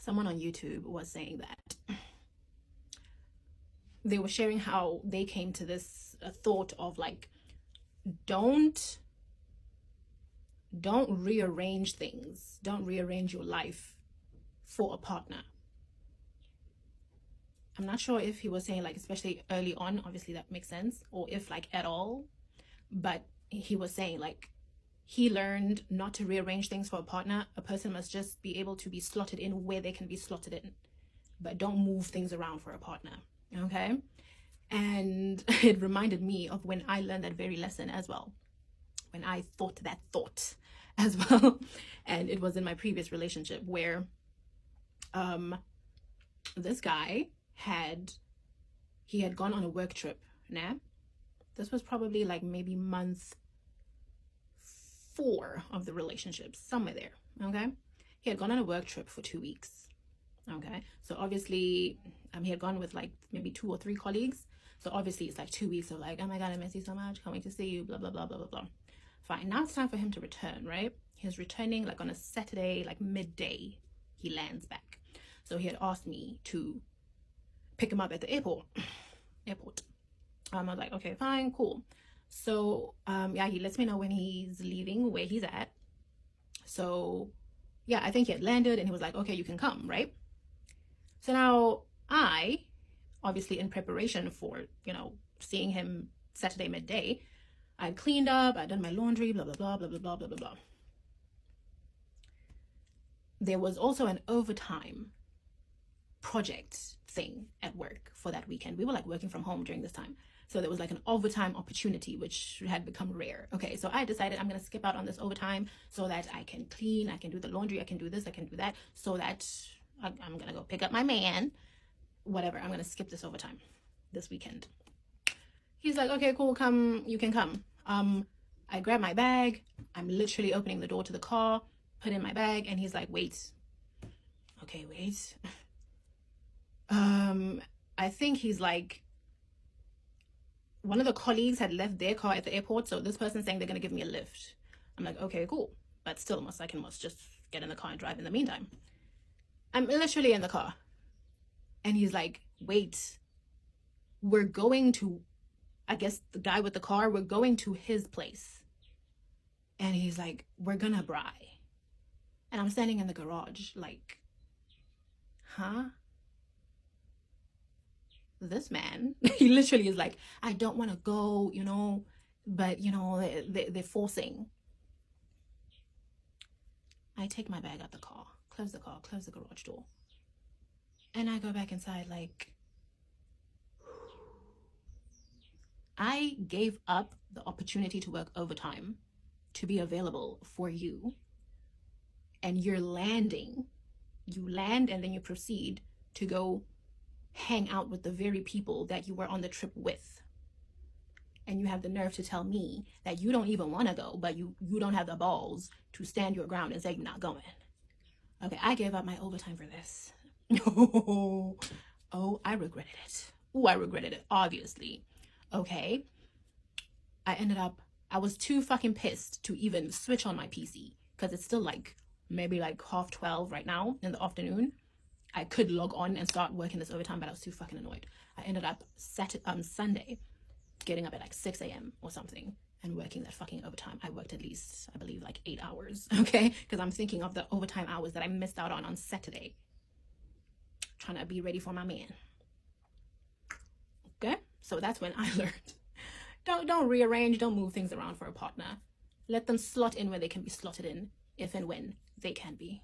someone on YouTube was saying that they were sharing how they came to this thought of like, don't rearrange things, don't rearrange your life for a partner. I'm not sure if he was saying like especially early on, obviously that makes sense, or if like at all, but he was saying like he learned not to rearrange things for a partner. A person must just be able to be slotted in where they can be slotted in, but don't move things around for a partner. Okay. And it reminded me of when I learned that very lesson as well, when I thought that thought as well. And it was in my previous relationship where this guy had gone on a work trip. Nah, this was probably like maybe month 4 of the relationship, somewhere there. Okay, he had gone on a work trip for 2 weeks. Okay, so obviously he had gone with like maybe 2 or 3 colleagues. So obviously it's like 2 weeks of like, oh my god, I miss you so much, can't wait to see you, blah blah blah blah blah blah. Fine, now it's time for him to return, right? He's returning like on a Saturday, like midday he lands back. So he had asked me to pick him up at the airport. I was like, okay, fine, cool. So yeah, he lets me know when he's leaving, where he's at. So yeah, I think he had landed and he was like, okay, you can come, right? So now I, obviously in preparation for, you know, seeing him Saturday midday, I cleaned up, I done my laundry, blah blah blah blah blah blah blah blah blah. There was also an overtime project thing at work for that weekend. We were like working from home during this time, so there was like an overtime opportunity which had become rare. Okay, so I decided I'm gonna skip out on this overtime so that I can clean, I can do the laundry, I can do this, I can do that, so that I'm gonna go pick up my man, whatever. I'm gonna skip this overtime this weekend. He's like, okay, cool, come, you can come. I grab my bag, I'm literally opening the door to the car, put in my bag, and he's like, wait. Okay, wait. I think he's like, one of the colleagues had left their car at the airport, so this person's saying they're gonna give me a lift. I'm like, okay, cool, but still must just get in the car and drive in the meantime. I'm literally in the car, and he's like, wait, we're going to, I guess the guy with the car, we're going to his place. And he's like, we're gonna braai. And I'm standing in the garage like, huh? This man, he literally is like, I don't want to go, you know, but you know, they're forcing. I take my bag out the car, close the garage door, and I go back inside like, I gave up the opportunity to work overtime to be available for you, and you're landing. You land and then you proceed to go hang out with the very people that you were on the trip with. And you have the nerve to tell me that you don't even want to go, but you don't have the balls to stand your ground and say you're not going. Okay, I gave up my overtime for this. Oh, I regretted it. Oh, I regretted it, obviously. Okay, I was too fucking pissed to even switch on my PC because it's still like maybe like 12:30 right now in the afternoon. I could log on and start working this overtime, but I was too fucking annoyed. I ended up Sunday getting up at like 6 a.m. or something and working that fucking overtime. I worked at least, I believe, like 8 hours, okay? Because I'm thinking of the overtime hours that I missed out on Saturday, trying to be ready for my man. Okay, so that's when I learned, don't rearrange, don't move things around for a partner. Let them slot in where they can be slotted in, if and when they can be.